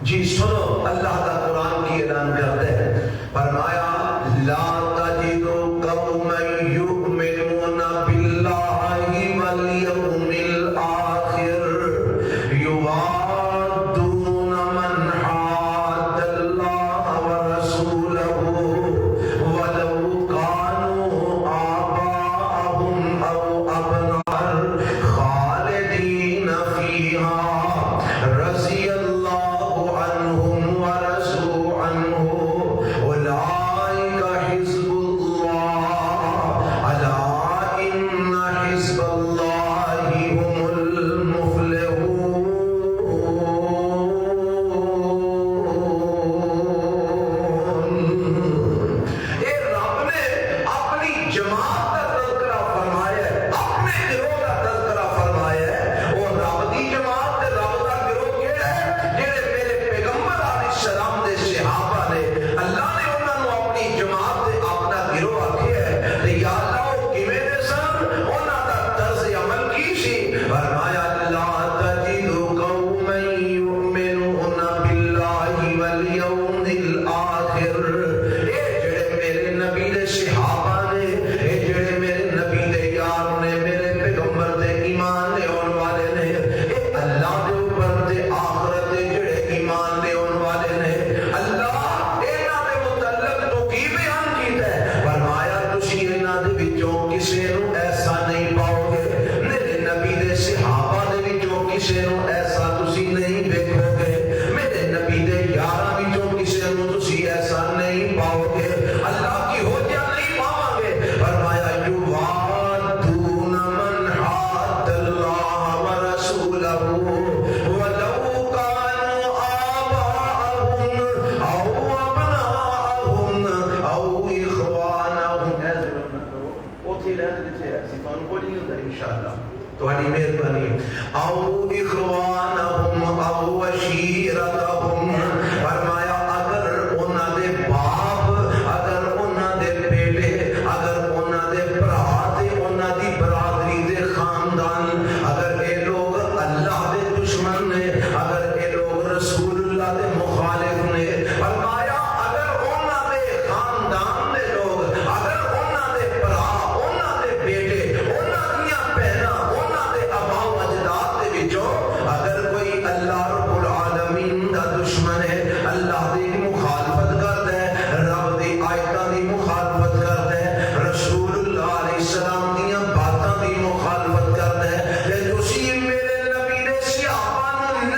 جی سنو، اللہ کا قرآن کی اعلان کرتے ہیں، فرمایا لا تجد قوما یؤمنون باللہ والیوم الآخر یوادون من حاد اللہ ورسولہ ولو کانوا آباءهم او ابناءهم خالدین فیہا رضی اللہ عنہم ورضوا عنہ اولئک حزب اللہ الا ان حزب اللہ هم المفلحون۔ اے رب نے اپنی جماعت کا تذکرہ فرمایا ہے، اپنے گروہ کا تذکرہ فرمایا ہے۔ وہ رب دی جماعت تے رب دا گروہ کیڑا ہے؟ جڑے میرے پیغمبر علیہ السلام دے صحابہ نے، اللہ نے انہاں نو اپنی جماعت تے اپنا گروہ آکھیا ہے۔ تے یا اللہ وہ کیویں دے سن؟ انہاں دا طرز عمل کی سی؟ فرمایا لا تجد قوما یؤمنون باللہ والیوم الآخر۔ اے جڑے میرے نبی دے صحابہ نے، اے جڑے میرے نبی دے یار نے، میرے پیغمبر دے ایمان لے آن والے نے، اے اللہ دے اوپر تے آخرت دے جڑے ایمان لے آن والے نے، اللہ انہاں دے متعلق تو کی بیان کیتا ہے؟ فرمایا تسی انہاں دے وچوں کسے نو ایسا نہیں پاؤ گے، میرے نبی دے صحابہ دے وچوں کسے نو ایسا تسی نہیں دیکھو گے، میرے نبی دے یاراں وچوں کسے نو تسی ایسا نہیں پاؤ گے، اللہ کی حجت نہیں پاؤ گے۔ فرمایا یوادون من حاد اللہ ورسولہ ولو کانوا آباءهم او ابناءهم او اخوانهم۔ اوتھے لہذا جتھے اسی تانوں کوئی نہیں ہوندا انشاءاللہ، تہاڈی مہربانی، او اخوانهم او عشیرتهم۔ فرمایا اگر انہاں دے باپ، اگر انہاں دے بیٹے، اگر انہاں دے بھرا تے انہاں دی برادری دے خاندان، اگر اے لوگ اللہ دے دشمن نے، اگر اے لوگ رسول اللہ دے مخالف نے، فرمایا اگر انہاں دے خاندان دے لوگ، اگر انہاں دے بھرا، انہاں دے بیٹے، انہاں دیاں بہناں، انہاں دے آباء و اجداد دے وچوں اگر کوئی اللہ رب العالمین دا دشمن ہے، اللہ دی مخالفت کردا ہے، رب دی آیتاں دی مخالفت کردا ہے، رسول اللہ علیہ السلام دیاں باتاں دی مخالفت کردا ہے، تے تسی میرے نبی دے صحابہ نو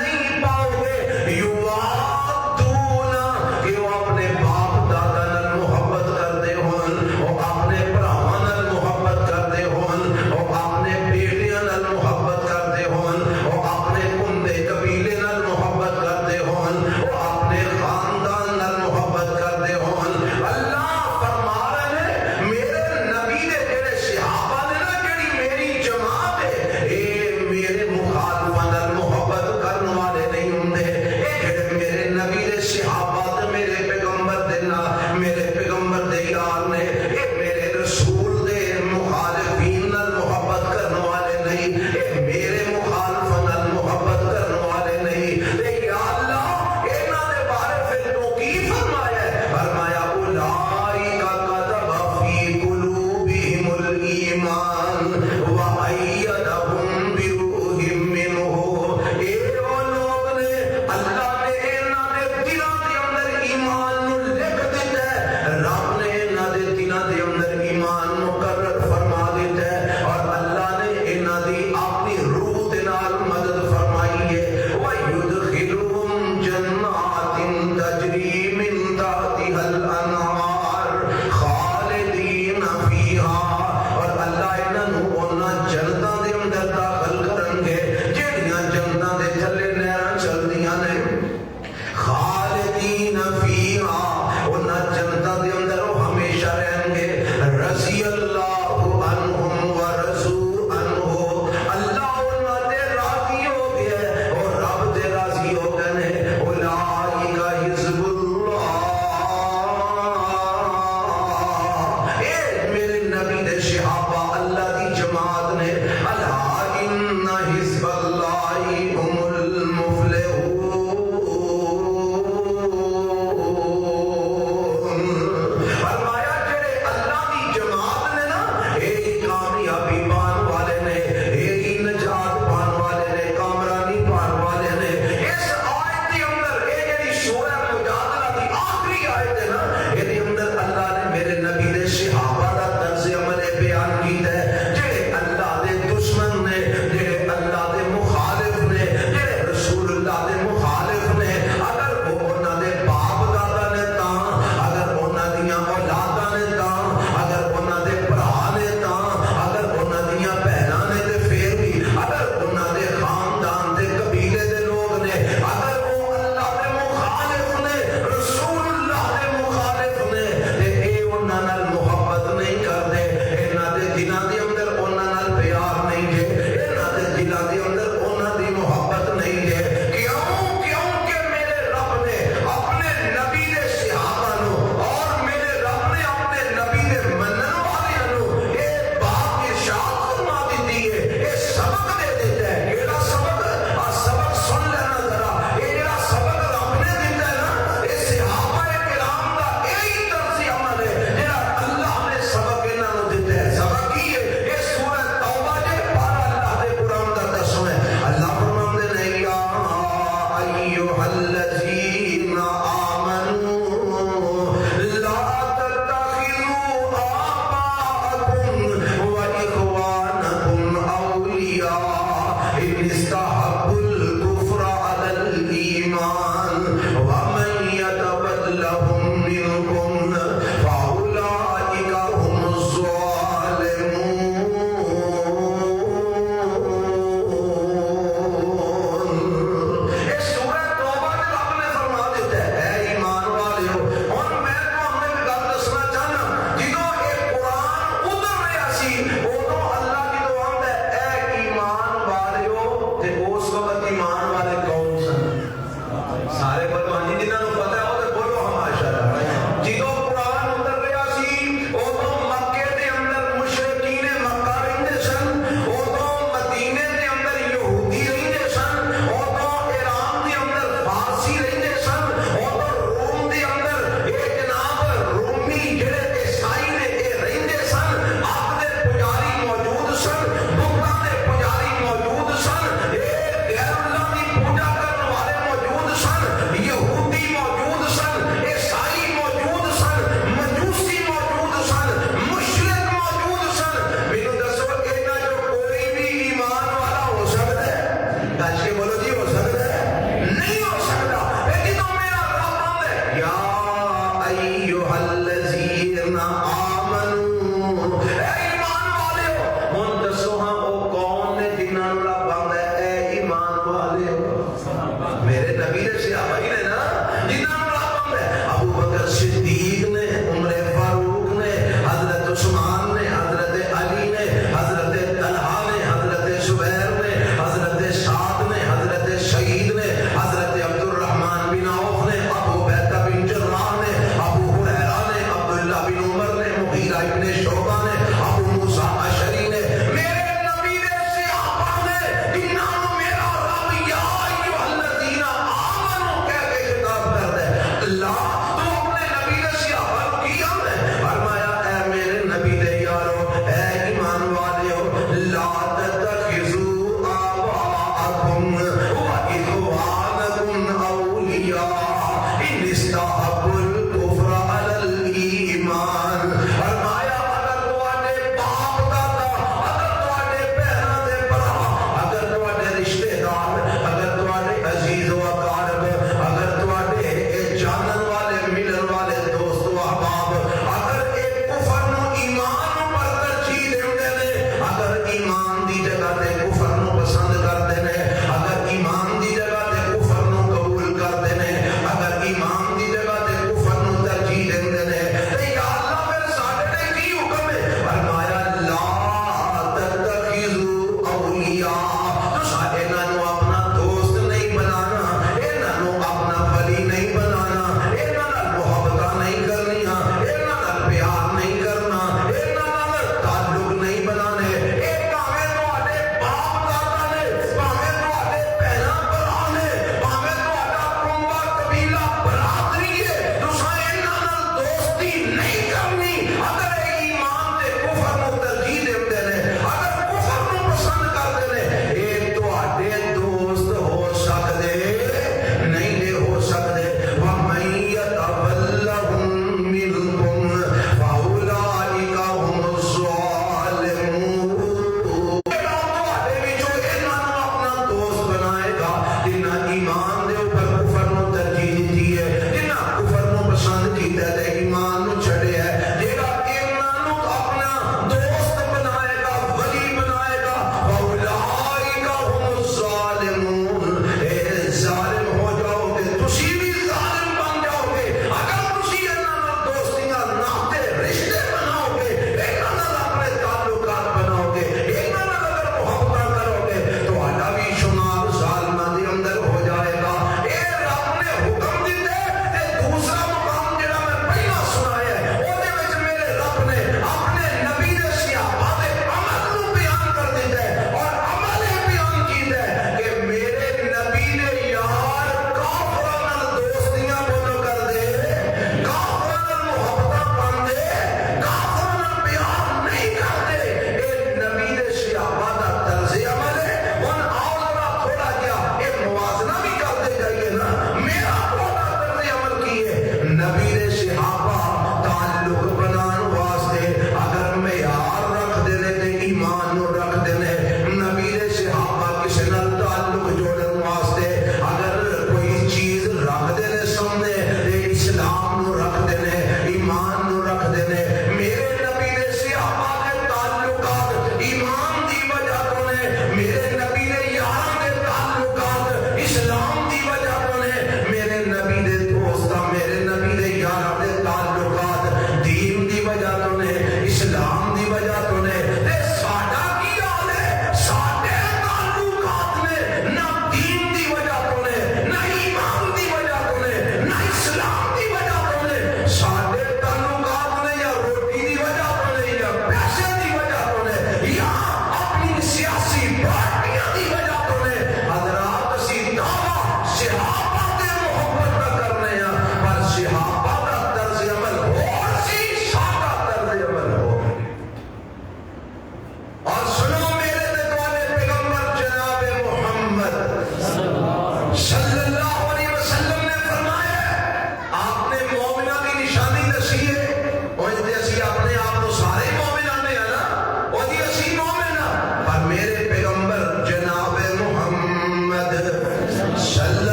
والے ہو میرے نبی نے صحابہ نے نا جنہاں نوں رب آندا ہے ابو بکر صدیق نے عمر فاروق نے حضرت عثمان نے حضرت علی نے حضرت طلحہ نے حضرت زبیر نے حضرت سعد نے حضرت سعید نے حضرت عبد الرحمن بن عوف نے ابو عبیدہ بن جراح نے ابو ہریرہ نے عبداللہ بن عمر نے مغیرہ ابن شعبہ نے ابو موسیٰ اشعری نے میرے نبی نے صحابہ نے جنہاں نوں میرا رب یا ایھا الذین آمنو کہہ کے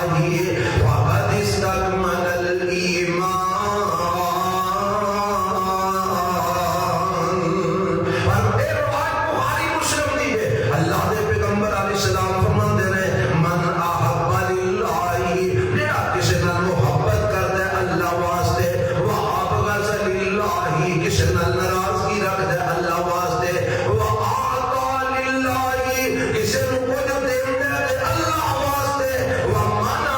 فقد استكمل الایمان. اور اے روایت بخاری مسلم دی ہے. اللہ دے پیغمبر علیہ السلام فرماندے نے من احب للہ جڑا کسے نال محبت کردا ہے اللہ واسطے وابغض للہ کسے نال ناراضگی رکھدا ہے اللہ واسطے وآتا للہ کسے نو کچھ دیندا ہے اللہ واسطے ومنع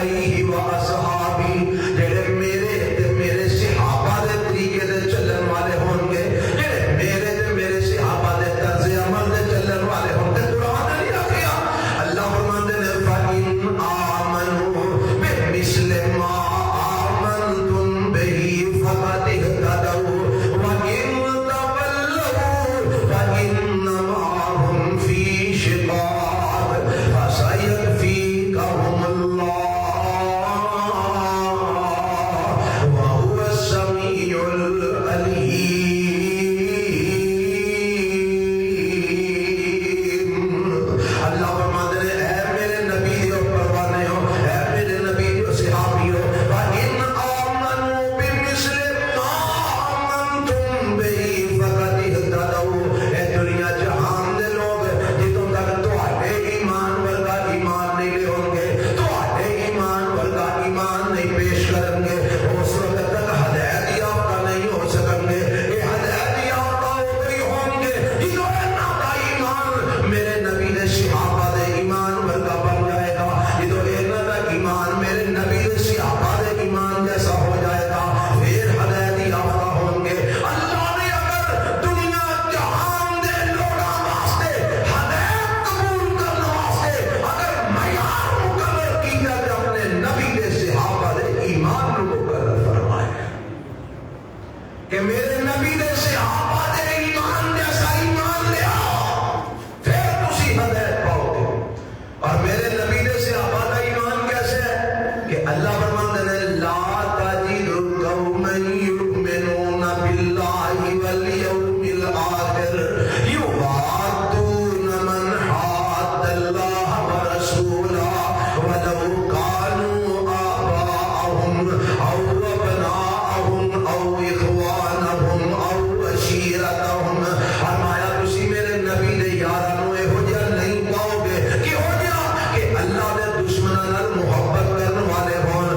علیہ وآصحابہ جڑے میرے تے میرے صحابہ دے طریقے دے چلن والے ہون گے جڑے میرے تے میرے صحابہ دے طرز عمل دے چلن والے ہون گے قرآن نے آخیا اللہ فرماتے ہیں فَإِنْ آمَنُوا بِمِثْلِ مَا آمَنْتُمْ بِهِ فَقَدِ اهْتَدَوْا وَإِنْ تَوَلَّوْا فَإِنَّمَا هُمْ فِي شِقَاقٍ فَسَيَكْفِيكَهُمُ اللَّهُ وَهُوَ السَّمِيعُ الْعَلِيمُ اللہ فرماتے ہیں اے میرے نبی دیو پروانے ہو اے میرے نبی دیو صحابی ہو وَإِنْ آمَنُوا بِمِثْلِ مَا آمَنْتُمْ بِهِ فَقَدِ اهْتَدَوْا اے دنیا جہان دے لوگ جتوں تک تواڈے ایمان ورگا ایمان نہیں لے ہوں گے تواڈے ایمان ورگا ایمان نہیں پیش کریں گے اس وقت تک ہدایت یافتہ نہیں ہو سکیں گے یہ ہدایت یافتہ ہوتے ہوں گے جدوں انہاں دا ایمان میرے نبی دے صحابہ دے ایمان ورگا بن جائے گا جدوں انہاں دا ایمان میرے نبی دے صحابہ دے ایمان جیسا ہو جائے گا پھر ہدایت یافتہ ہوں گے اللہ نے اگر دنیا جہان دے لوگاں واسطے ہدایت قبول کرنے واسطے اگر معیار مقرر کیا تے اپنے نبی دے صحابہ دے ایمان نو مقرر فرمائے کہ میرے نبی دے صحابہ دے ایمان جیسا ایمان لے آؤ پھر تسی ہدایت پاؤ گے اور میرے نبی دے صحابہ کا ایمان کیسے ہے کہ اللہ فرماتے ہیں لا تجد قوما یؤمنون باللہ والیوم الآخر یوادون من حاد اللہ ورسولہ ولو کانوا آباءهم او ابناءهم او اخوانهم او عشیرتهم فرمایا تسی میرے نبی دے یاراں نو ایہو جہا نہیں پاؤ گے کہ ہو جا کہ اللہ دے دشمناں نال محبت کرن والے ہون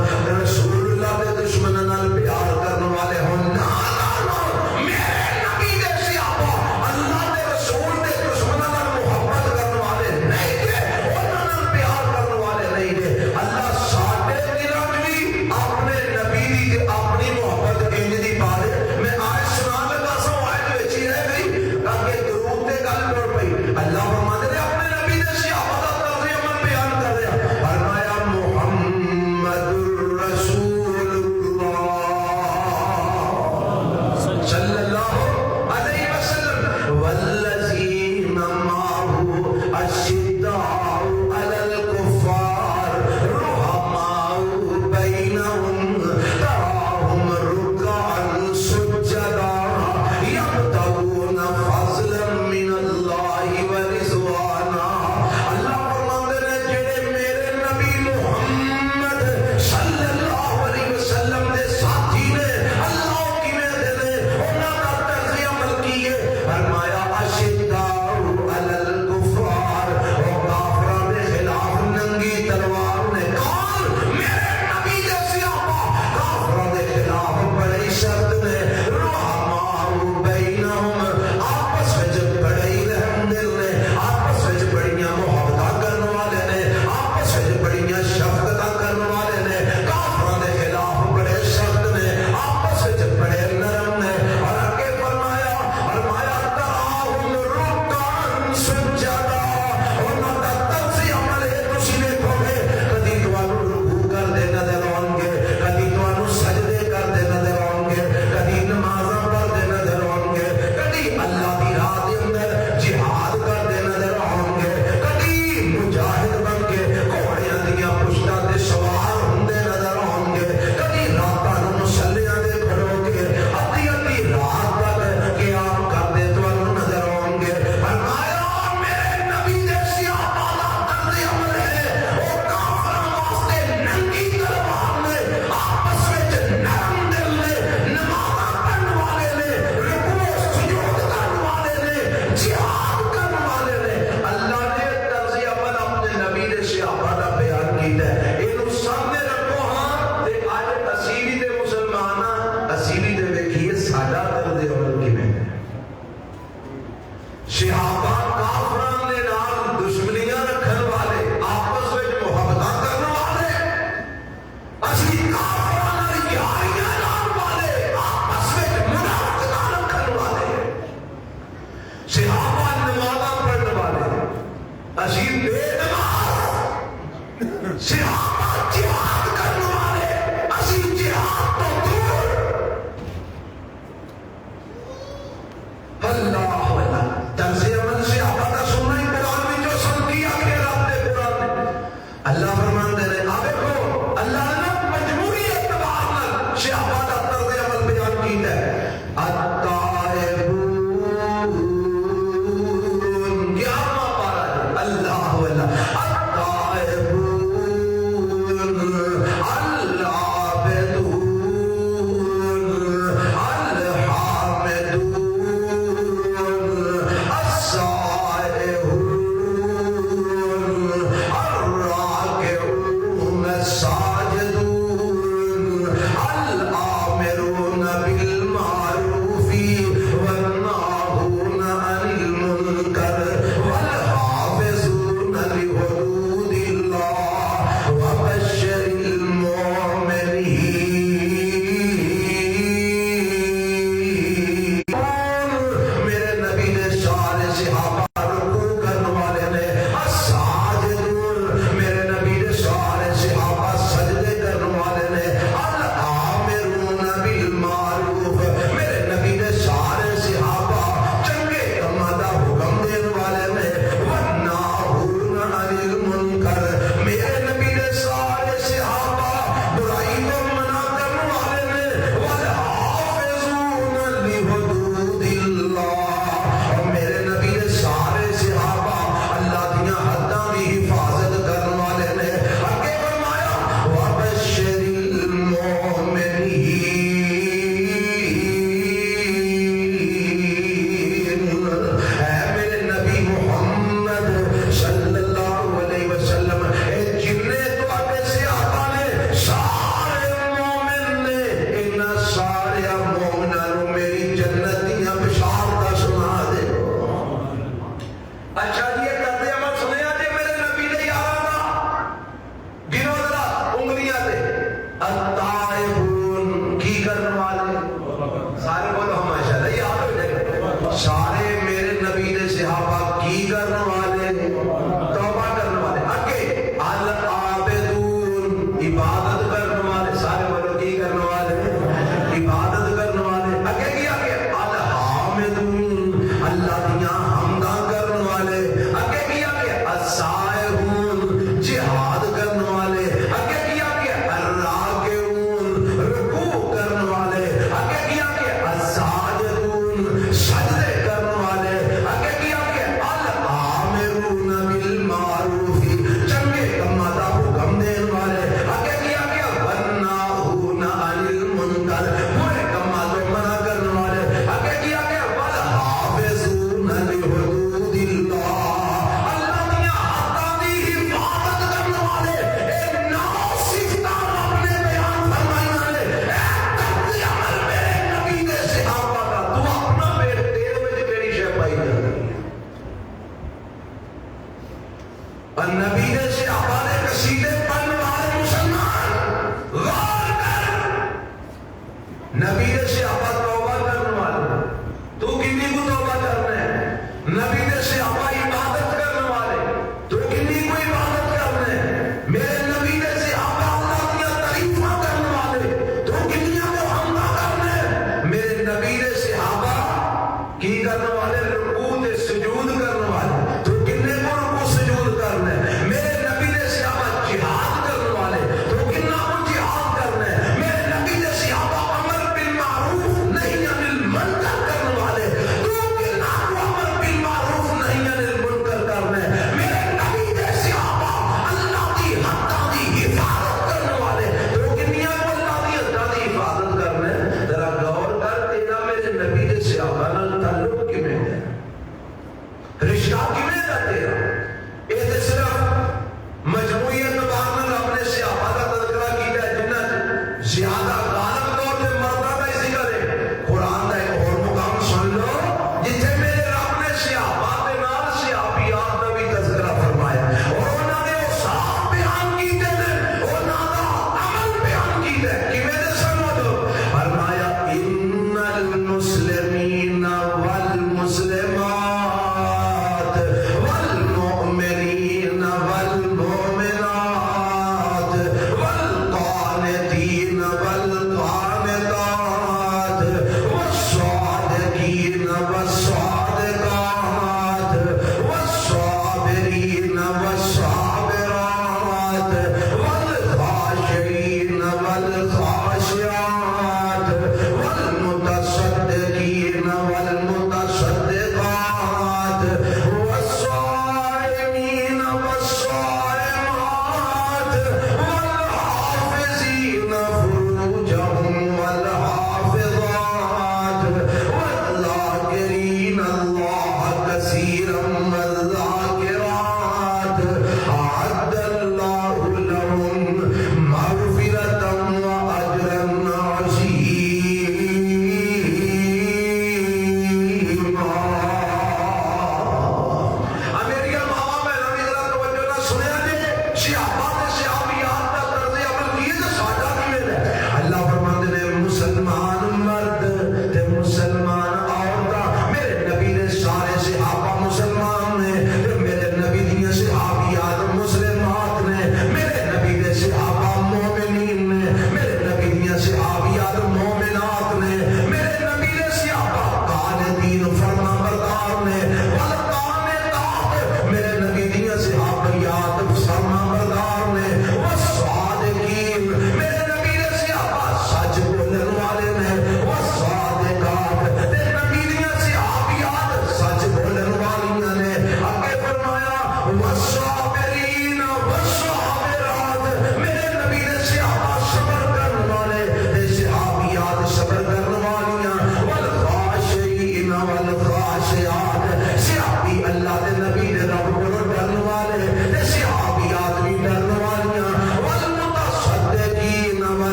التائبون کی کرنے والے سارے بولو ہم ماشاءاللہ یہ آپ ہو جائے سارے میرے نبی دے صحابہ کی کرنے والے توبہ کرنے والے اگے العابدون عبادت کرنے والے سارے بولو کی کرنے والے عبادت کرنے والے اگے کیا کہ الحامدون اللہ دیاں حمداں کرنے والے اگے کیا کہ السائحون جہاد کرنے والے اگے کیا کہ الراکعون رکوع کرنے والے اگے کیا کہ الساجدون سجدے کرنے والے اگے کیا کہ الآمرون بالمعروف چنگے کاموں دا حکم دینے والے اگے کیا کہ والناہون عن المنکر برے کاموں تو منع کرنے والے اگے کیا کہ والحافظون لحدود اللہ اللہ دیاں حداں دی حفاظت کرنے والے اے نو صفتاں رب نے بیان فرمائی والے اے قتل عمل میرے نبی دے صحابہ کا تو اپنا پیٹ تیل وچ کیڑی شے پائی جاندی ہے اور نبی دے صحابہ دے قصیدے پڑھنے والے مسلمان غور کر نبی دے صحابہ توبہ کرنے والے تو کتنی کو توبہ کرنا ہے نبی دے صحابہ عبادت کرنے والے تو کتنی کو عبادت کرنا ہے میرے نبی دے صحابہ اللہ کی تعریفاں کرنے والے تو کتنی کو حمدہ کرنا ہے میرے نبی دے صحابہ کی کرنے والے رکوع تے سجود کرنے والے تو کتنے کو رکوع سجود کرنا ہے میرے نبی دے صحابہ جہاد کرنے والے تو کتنا کو جہاد کرنا ہے میرے نبی دے صحابہ امر بالمعروف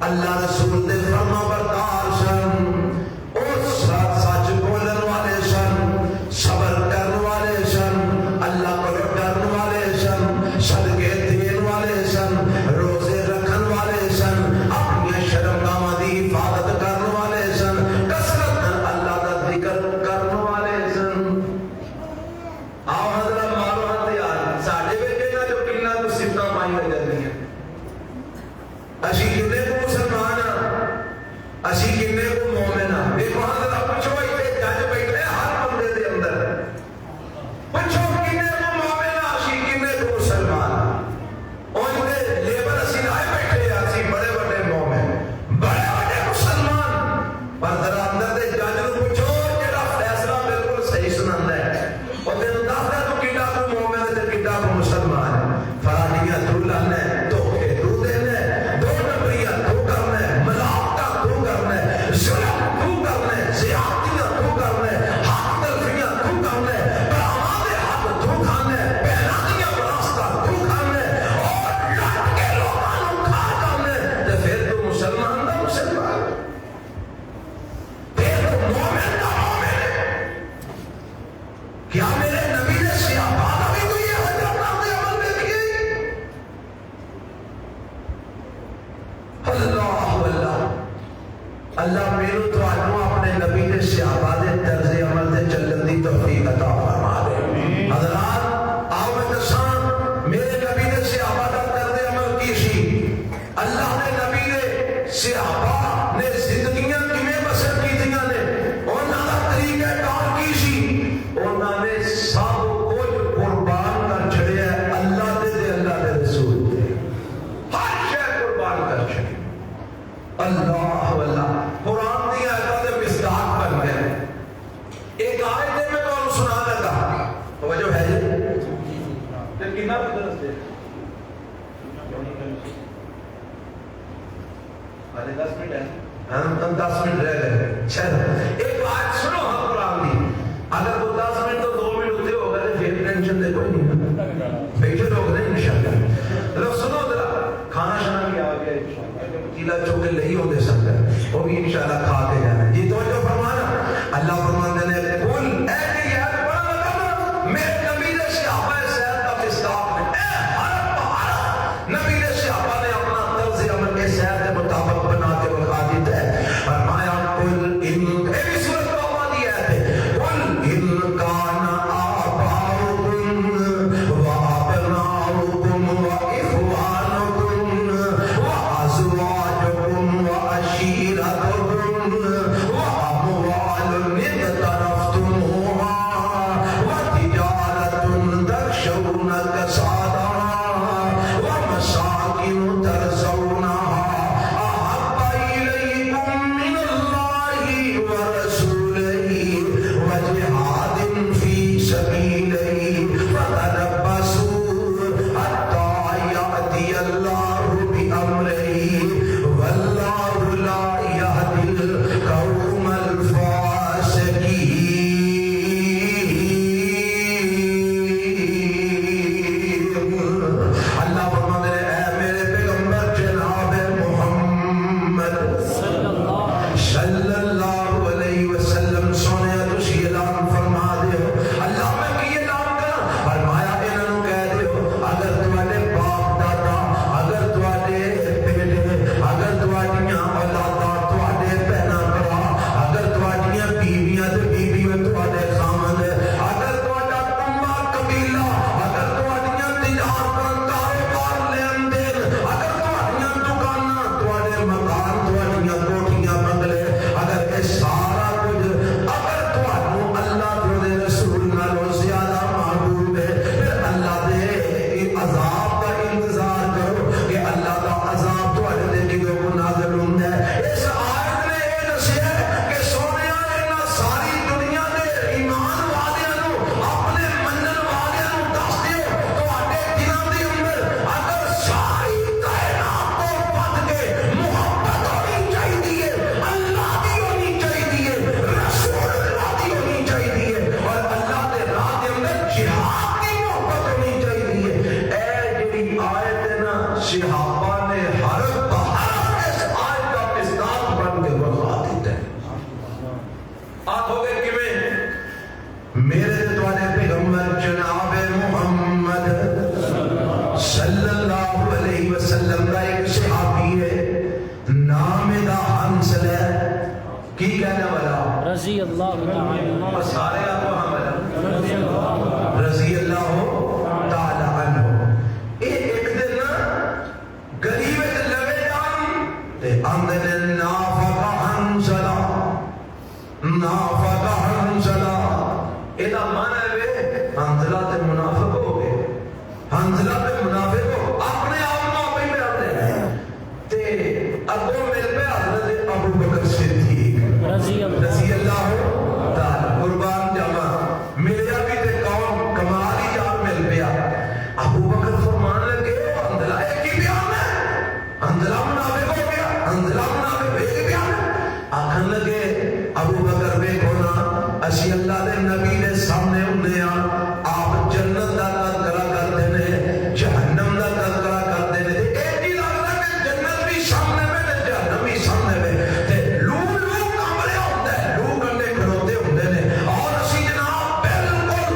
اللہ رسول دے فرما بردار سن، او سچ بولن والے سن، صبر کرن والے سن، اللہ کو ڈرن والے سن، صدقے دین والے سن، روزے رکھن والے سن، اپنی شرمگاہاں دی حفاظت کرن والے سن، کثرت اللہ دا ذکر کرن والے سن۔ آؤ حضرت مارو ہتھیار ساڈے وچ جو کنا تو صفتاں پائی ہو جاندیاں، اسی کنے کو مسلمان ہاں، اسی کنے کو مومن ہاں۔ دیکھو حضرت پوچھو ایتھے جج بیٹھے ہر بندے دے اندر، پوچھو کنے کو مومن ہاں، اسی کنے کو مسلمان ہاں۔ ان دے لیبل اسی لائے بیٹھے ہیں، اسی بڑے بڑے مومن، بڑے بڑے مسلمان، پر ذرا اندر دے جج نوں پوچھو جڑا فیصلہ بالکل صحیح سناندا ہے، او تینوں دسدا تو کڈا کو مومن ہے تے کڈا کو مسلمان ہے۔ فراڈیاں تو لانا ہے، دھوکے تو دینا ہے، دو نمبریاں تو کرنا ہے، ملاوٹاں تو کرنا ہے، ظلم تو کرنا ہے، زیادتیاں تو کرنا ہے، حق تلفیاں تو کرنا ہے، براواں دے حق تو کھانا ہے، بہناں دیاں وراثتاں تو کھانا ہے، اور لٹ کے لوکاں نوں کھا کرنا ہے، تے پھر تو مسلمان دا مسلمان ہے، پھر تو مومن دا مومن ہے۔ کیا میرے نبی نے صحابہ دا بھی کوئی یہ حضرت اپنے عمل میں کیے؟ اللہ اللہ اللہ میرے تو آنوں اپنے نبی دے صحابہ دے طرز عمل دے چلن دی توفیق عطا فرما دے۔ حضرات آؤ میں دساں میرے نبی دے صحابہ دا طرز عمل کی سی، اللہ نے نبی دے صحابہ نے زندگیاں کیویں بسر کیتیاں نے، انہاں دا طریقہ کار کی سی، انہاں نے سب کچھ قربان کر چھڑیا ہے اللہ دے اللہ دے رسول دے، ہر شے قربان کر چھڑی۔ اللہ اللہ قرآن دی آیتاں دے مصداق بن گئے۔ ایک آیت میں تمہیں سنا لگا، توجہ ہے جی کتنا درس دے 10 منٹ ہے، ہم 10 منٹ رہ گئے، چلو ایک آیت سنو ہم قرآن دی، اگر وہ 10 منٹ تو 2 منٹ ہوتے ہو گئے پھر ٹینشن دے کوئی نہیں، بیٹھے لوگ نہیں انشاءاللہ۔ لو سنو ذرا، کھانا شانا بھی آ گیا انشاءاللہ، چیلا چوکے لئی ہوتے سکتا ہے، وہ بھی انشاءاللہ کھا کے جانا۔ جی توجہ فرمانا، اللہ فرماندے نے قل اے نیت پڑھا لگا میرے نبی نے صحابہ سیر کا مصداق ہے، اے ہر پہاڑ نبی نے صحابہ نے اپنا طرز عمل کے سیر کے مطابق بنا کے بتا دیتا ہے۔ فرمایا قل ان ایک سورت توبہ دی ہے، قل ان کان آباؤکم و ابناؤکم و اخوانکم و ازواجکم و عشیرتکم اور سارے ابو حمزہ رضی اللہ تعالی عنہ ایک دن گلی میں لگے جان تے آندے نے نافقہ حنظلہ ادا مانا ہے حنظلہ تے منافق ہو گئے حنظلہ تے منافق ہو اپنے آپ میں آپ ہی بیاتے ہیں تے ابو مل پہ حضرت ابو بکر صدیق رضی اللہ تعالی قربان جاوا ملیا بھی تے کون کمال ہی یار مل پیا ابو بکر فرمان لگے حنظلہ ایک ہی بیان ہے حنظلہ منافق ہو گیا حنظلہ منافق ایک ہی بیان ہے آکھن لگے ابو بکر بے گونا اسی اللہ دے نبی دے سامنے ہوندے ہاں آپ جنت دا تذکرہ کرتے نے جہنم دا تذکرہ کرتے نے ایک ہی لگتا کہ جنت بھی سامنے میں تے جہنم بھی سامنے میں تے لو کمرے ہوندے لو کنڈے کھڑوتے ہوندے نے اور اسی جناب بالکل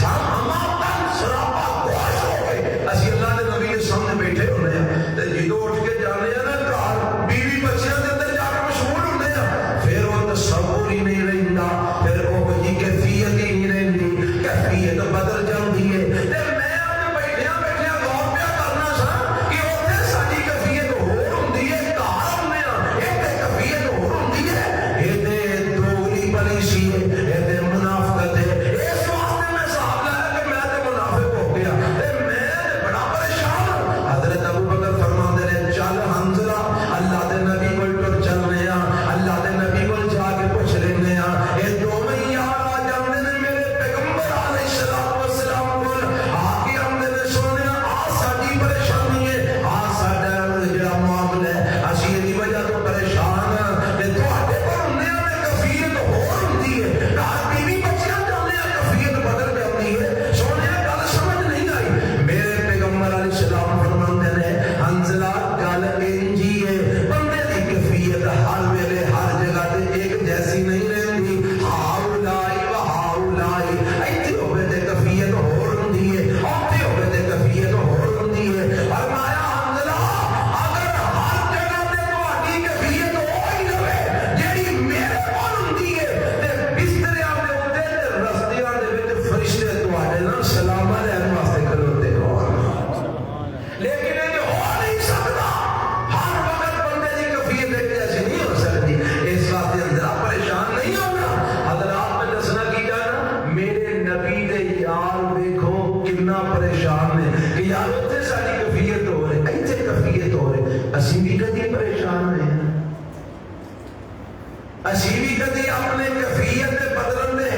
ہماپن سراپا گواش ہو گئے اسی اللہ دے نبی دے سامنے بیٹھے ہوندے ہیں تے جدو اٹھ کے جانے ہیں نا گھر بیوی بچیاں دے اندر جا کے مشغول ہوندے ہیں پھر وہ تصور ہی نہیں رہندا پھر وہ کوئی کیفیت ہی نہیں رہندی کیفیت بدل جاندی ہے تے میں اج بیٹھیاں غور پیا کرنا سا کہ اوتھے ساڈی کیفیت ہور ہوندی ہے گھر ہوندے ہاں ایتھے کیفیت ہور ہوندی ہے ایتھے دوغلی پالیسی ہے ایتھے منافقت ہے اس واسطے میں صاحب لایا کہ میں تے منافق ہو گیا تے میں بڑا پریشان ہوں حضرت ابو بکر فرماندے نے چل حنظلہ اللہ دے نبی کول ٹر چلنے ہاں اللہ دے نبی کول جا کے پوچھ لینے ہاں اے دوویں یار آ جاندے نے میرے پیغمبر علیہ الصلوۃ والسلام کول آ کے آندے نے سونے آ ساڈی پریشانی ہے آ ساڈا جڑا معاملہ ہے اسی دی وجہ تو پریشان ہاں تے تواڈے کول ہوندے ہاں تے کفیت ہور ہوندی ہے گھر بیوی بچیاں جاندے ہاں کفیت بدل جاندی ہے سونے گل سمجھ نہیں آئی میرے پیغمبر علیہ السلام فرماندے نے حنظلہ گل انجی ہے بندے دی کفیت ہر ویلے ہر جگہ تے ایک جیسی نہیں رہندی ہاؤلائی و ہاؤلائی ایتھے ہوے تے کفیت ہور ہوندی ہے اوتھے ہوے تے کفیت ہور ہوندی ہے فرمایا حنظلہ اگر ہر جگہ تے تہاڈی کفیت ہوئی رہے جیڑی میرے کول ہوندی ہے تے بستریاں دے اوتے تے رستیاں دے وچ فرشتے تہاڈے نال سلام علیکم واسطے کھلوتے ہون لیکن یہ ہو نہیں سکتا ہر وقت بندے دی کفیت ایک جیسی نہیں ہو سکتی اس واسطے اندر پریشان نہیں ہونا حضرات میں دسنا کی جانا میرے نبی دے یار دیکھو کتنا پریشان نے کہ یار اتنے ساری کفیت ہو رہے ایتھے کفیت ہو رہے اسی بھی کدی پریشان نہیں اسی بھی کدی اپنے کفیت بدلن دے